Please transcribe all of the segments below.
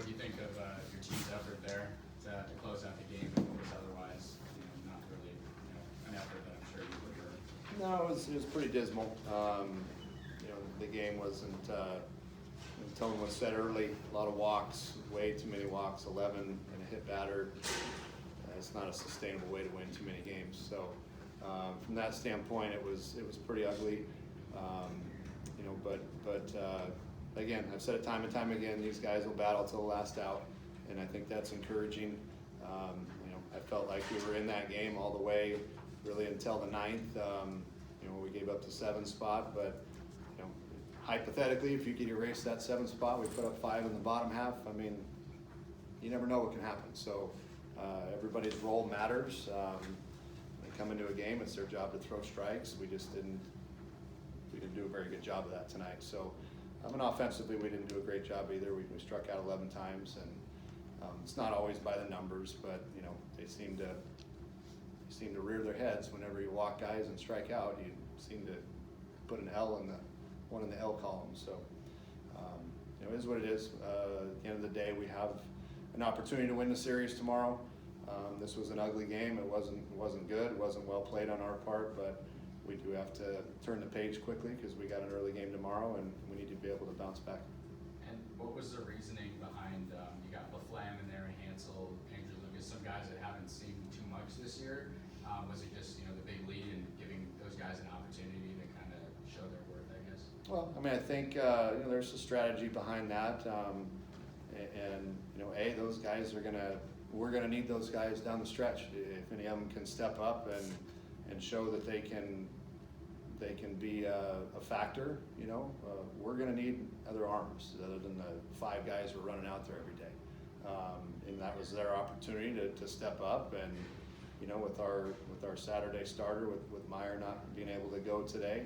what do you think of your team's effort there to close out the game? It was otherwise, not really, an effort that I'm sure you would have. No, it was pretty dismal. The game wasn't, the tone was set early, a lot of walks, way too many walks, 11 and a hit batter. It's not a sustainable way to win too many games. So from that standpoint, it was pretty ugly. But again, I've said it time and time again, these guys will battle till the last out, and I think that's encouraging. I felt like we were in that game all the way really until the ninth. We gave up the 7th spot, but hypothetically, if you could erase that 7th spot, we put up 5 in the bottom half. I mean, you never know what can happen. So everybody's role matters. They come into a game, it's their job to throw strikes. We didn't do a very good job of that tonight. So and offensively, we didn't do a great job either. We struck out 11 times, and it's not always by the numbers, but they seem to rear their heads whenever you walk guys and strike out. You seem to put an L in the one in the L column. So it is what it is. At the end of the day, we have an opportunity to win the series tomorrow. This was an ugly game. It wasn't good. It wasn't well played on our part, but we do have to turn the page quickly because we got an early game tomorrow, and we need to be able to bounce back. And what was the reasoning behind you got LaFlamme in there, Hansel, Andrew Lucas, some guys that haven't seen too much this year? Was it just the big lead and giving those guys an opportunity to kind of show their worth, I guess? Well, I mean, I think there's a strategy behind that, and those guys we're gonna need those guys down the stretch. If any of them can step up and show that they can be a factor, we're gonna need other arms other than the 5 guys who are running out there every day. And that was their opportunity to step up. And with our Saturday starter, with Meyer not being able to go today,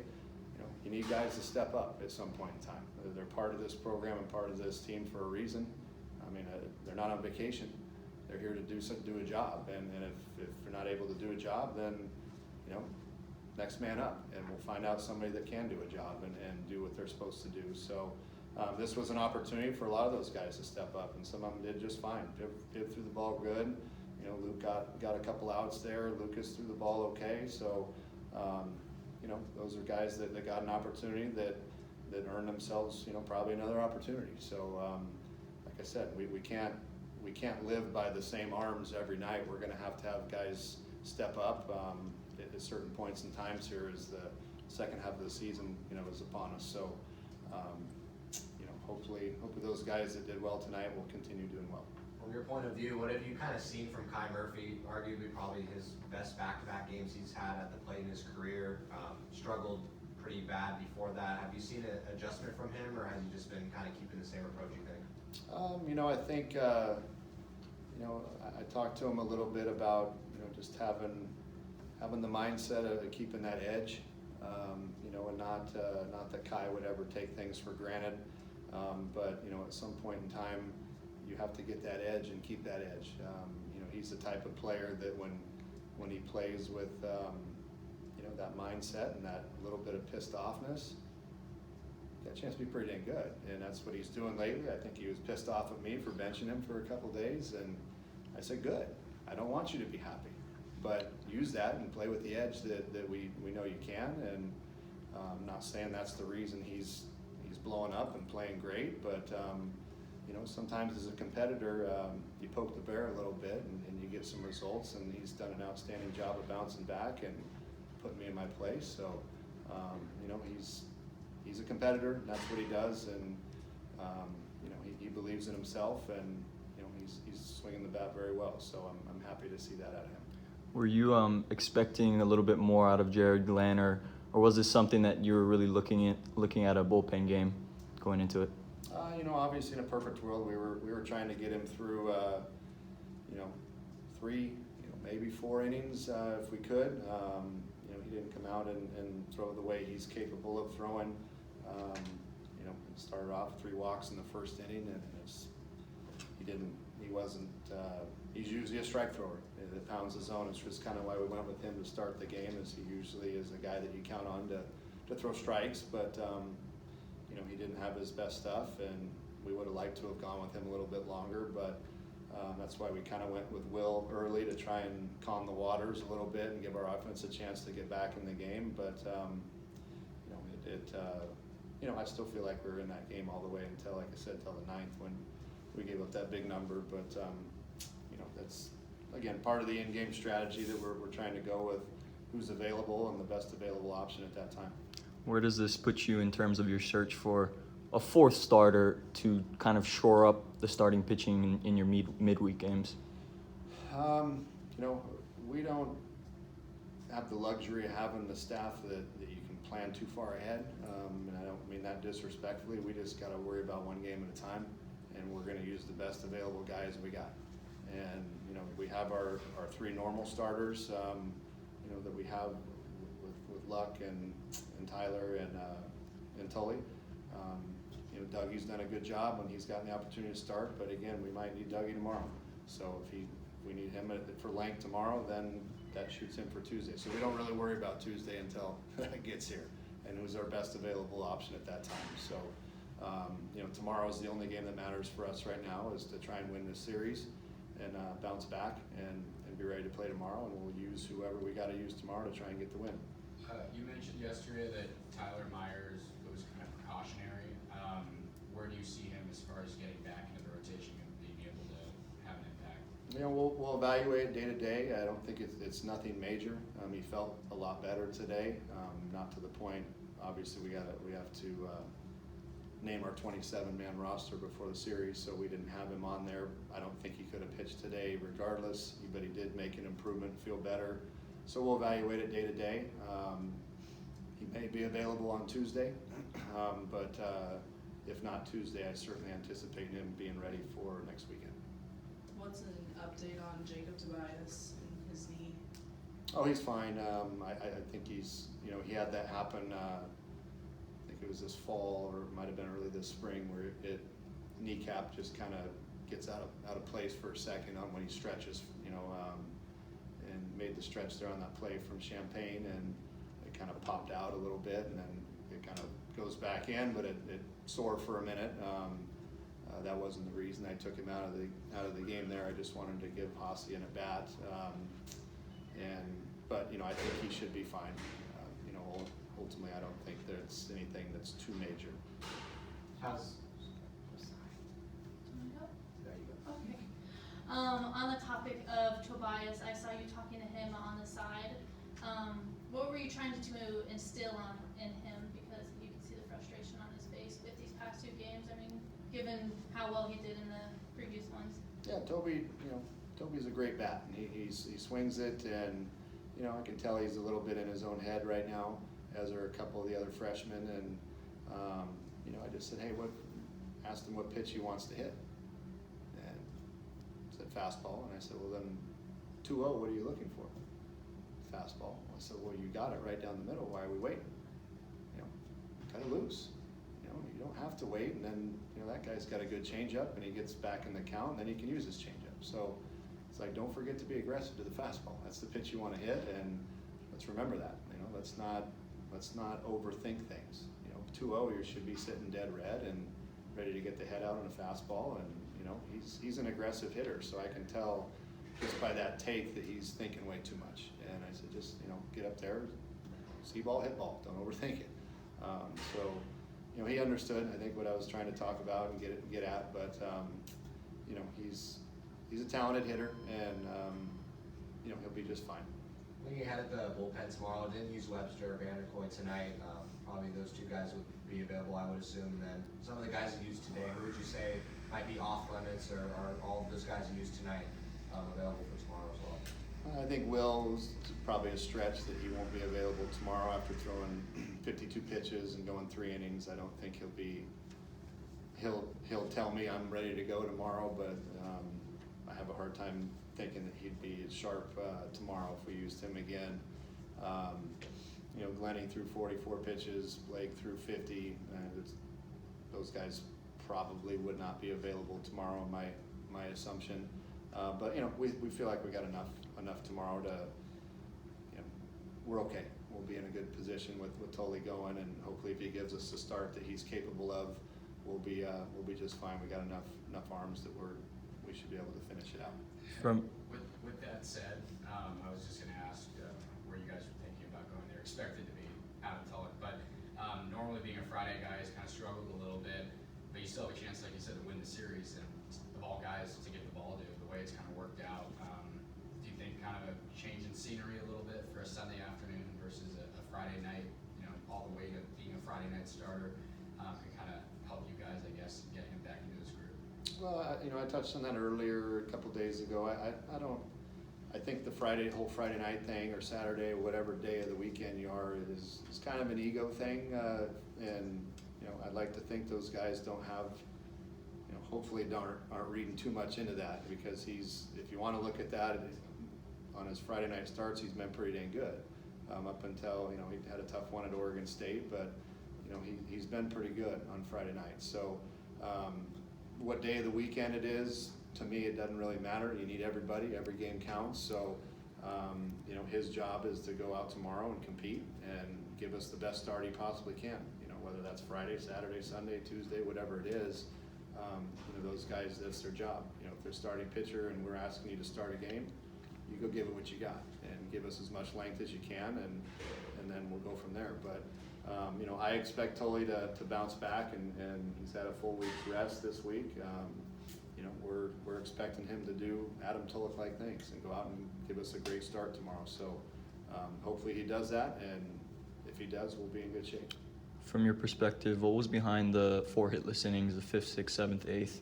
you need guys to step up at some point in time. They're part of this program and part of this team for a reason. I mean, they're not on vacation. They're here to do a job. And if they're not able to do a job, then next man up, and we'll find out somebody that can do a job and do what they're supposed to do. So this was an opportunity for a lot of those guys to step up, and some of them did just fine. Piv threw the ball good. Luke got a couple outs there. Lucas threw the ball okay. So those are guys that got an opportunity that earned themselves probably another opportunity. So like I said, we can't live by the same arms every night. We're going to have guys step up at certain points and times here as the second half of the season is upon us. So hopefully those guys that did well tonight will continue doing well. From your point of view, what have you kind of seen from Kai Murphy? Arguably probably his best back-to-back games he's had at the plate in his career. Struggled pretty bad before that. Have you seen an adjustment from him, or has he just been kind of keeping the same approach, you think? I think I talked to him a little bit about just having the mindset of keeping that edge, and not that Kai would ever take things for granted, but at some point in time you have to get that edge and keep that edge. He's the type of player that when he plays with that mindset and that little bit of pissed offness, got a chance to be pretty dang good, and that's what he's doing lately. I think he was pissed off at me for benching him for a couple days, and I said, good. I don't want you to be happy, but use that and play with the edge that we know you can. And I'm not saying that's the reason he's blowing up and playing great, but sometimes as a competitor, you poke the bear a little bit and you get some results, and he's done an outstanding job of bouncing back and putting me in my place. So he's a competitor, and that's what he does, and he believes in himself, and he's swinging the bat very well. So I'm happy to see that out of him. Were you expecting a little bit more out of Jared Glenn, or was this something that you were really looking at a bullpen game going into it? Obviously in a perfect world, we were trying to get him through 3, maybe 4 innings if we could. He didn't come out and throw the way he's capable of throwing. He started off 3 walks in the first inning, and he's usually a strike thrower that pounds the zone. It's just kind of why we went with him to start the game, as he usually is a guy that you count on to throw strikes, but he didn't have his best stuff, and we would have liked to have gone with him a little bit longer, but that's why we kind of went with Will early to try and calm the waters a little bit and give our offense a chance to get back in the game. But I still feel like we were in that game all the way until, like I said, till the 9th when we gave up that big number. But that's again part of the in-game strategy that we're trying to go with who's available and the best available option at that time. Where does this put you in terms of your search for a fourth starter to kind of shore up the starting pitching in your midweek games? We don't have the luxury of having the staff that you can plan too far ahead, and I don't mean that disrespectfully. We just got to worry about one game at a time, and we're going to use the best available guys we got. And we have our 3 normal starters, that we have with Luck and Tyler and Tully. Dougie's done a good job when he's gotten the opportunity to start, but again, we might need Dougie tomorrow. So if we need him for length tomorrow, then that shoots him for Tuesday. So we don't really worry about Tuesday until it gets here, and who's our best available option at that time. So tomorrow is the only game that matters for us right now, is to try and win this series and bounce back and be ready to play tomorrow, and we'll use whoever we got to use tomorrow to try and get the win. You mentioned yesterday that Tyler Myers was kind of precautionary. Where do you see him as far as getting back into the rotation and being able to have an impact? We'll evaluate day to day. I don't think it's nothing major. He felt a lot better today, not to the point. Obviously, we have to name our 27-man roster before the series, so we didn't have him on there. I don't think he could have pitched today regardless, but he did make an improvement, feel better. So we'll evaluate it day to day. He may be available on Tuesday, but if not Tuesday, I certainly anticipate him being ready for next weekend. What's an update on Jacob Tobias and his knee? Oh, he's fine. I think he's, he had that happen, I think it was this fall, or it might have been early this spring, where kneecap just kind of gets out of place for a second on when he stretches, and made the stretch there on that play from Champaign, and it kind of popped out a little bit, and then it kind of goes back in, but it sore for a minute. That wasn't the reason I took him out of the game there. I just wanted to give Hossie an at bat, but I think he should be fine. Ultimately, I don't think there's anything that's too major. How's There you go. Okay. On the topic of Tobias, I saw you talking to him on the side. What were you trying to instill in him? Because you can see the frustration on his face with these past 2 games. I mean, given how well he did in the previous ones. Yeah, Toby's a great bat, and he swings it, and I can tell he's a little bit in his own head right now, as are a couple of the other freshmen. And I just said, hey, asked him what pitch he wants to hit, and said fastball, and I said, well then 2-0, what are you looking for? Fastball. I said, well, you got it right down the middle. Why are we waiting? Cut it loose. You don't have to wait, and then that guy's got a good changeup, and he gets back in the count, and then he can use his changeup. So it's like, don't forget to be aggressive to the fastball. That's the pitch you want to hit, and let's remember that. Let's not overthink things. 2-0, you should be sitting dead red and ready to get the head out on a fastball, and he's an aggressive hitter, so I can tell just by that take that he's thinking way too much. And I said, just get up there, see ball, hit ball, don't overthink it. He understood, I think, what I was trying to talk about and get at, but he's a talented hitter, and he'll be just fine. Looking ahead at the bullpen tomorrow, didn't use Webster or Vanderkoy tonight. Probably those 2 guys would be available, I would assume. And then some of the guys you used today, who would you say might be off limits, or are all of those guys you used tonight available for tomorrow as well? I think Will's probably a stretch that he won't be available tomorrow after throwing 52 pitches and going 3 innings. I don't think he'll tell me I'm ready to go tomorrow, but I have a hard time thinking that he'd be as sharp tomorrow if we used him again. Glennie threw 44 pitches, Blake threw 50, and those guys probably would not be available tomorrow, my assumption. But we feel like we got enough tomorrow to, we're okay. We'll be in a good position with Tully going, and hopefully if he gives us the start that he's capable of, we'll be just fine. We got enough arms that we should be able to finish it out. With that said, I was just gonna ask where you guys were thinking about going there. Expected to be out of Tulloch, but normally being a Friday guy has kind of struggled a little bit, but you still have a chance, like you said, to win the series, and of all guys to get the ball to the way it's kind of worked out. Do you think kind of a change in scenery a little bit for a Sunday afternoon versus a Friday night, all the way to being a Friday night starter, can kind of help you guys, I guess, get him back into his groove? Well, I touched on that earlier a couple days ago. I think the whole Friday night thing, or Saturday, or whatever day of the weekend you are, is kind of an ego thing. And I'd like to think those guys don't have, hopefully aren't reading too much into that, because if you want to look at that, on his Friday night starts, he's been pretty dang good. Up until, he had a tough one at Oregon State, but, he's been pretty good on Friday night. So, what day of the weekend it is, to me, it doesn't really matter. You need everybody, every game counts. So, his job is to go out tomorrow and compete and give us the best start he possibly can. Whether that's Friday, Saturday, Sunday, Tuesday, whatever it is, those guys, that's their job. If they're starting pitcher and we're asking you to start a game, you go give it what you got and give us as much length as you can, and then we'll go from there. But I expect Tully to bounce back, and he's had a full week's rest this week. We're expecting him to do Adam Tulloch-like things and go out and give us a great start tomorrow. So hopefully he does that, and if he does, we'll be in good shape. From your perspective, what was behind the 4 hitless innings, the 5th, 6th, 7th, 8th,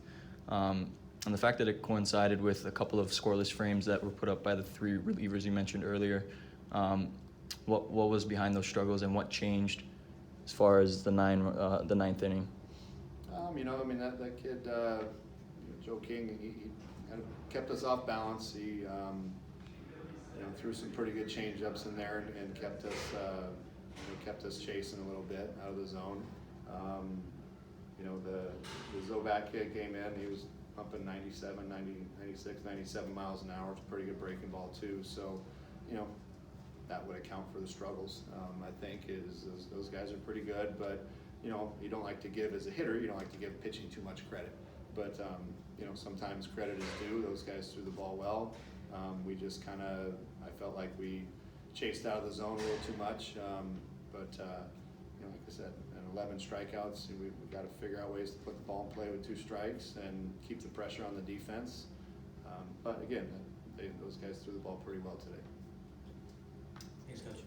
and the fact that it coincided with a couple of scoreless frames that were put up by the 3 relievers you mentioned earlier? What was behind those struggles, and what changed as far as the 9th inning? That kid, Joe King, he kind of kept us off balance. He threw some pretty good change-ups in there and kept us chasing a little bit out of the zone. The Zovac kid came in. He was pumping 97, 90, 96, 97 miles an hour. It's a pretty good breaking ball too. So, that would account for the struggles. I think those guys are pretty good, but you don't like to give, as a hitter, you don't like to give pitching too much credit. But sometimes credit is due. Those guys threw the ball well. We just I felt like we chased out of the zone a little too much. Like I said, 11 strikeouts. We've got to figure out ways to put the ball in play with 2 strikes and keep the pressure on the defense. But again, those guys threw the ball pretty well today. Thanks, Coach.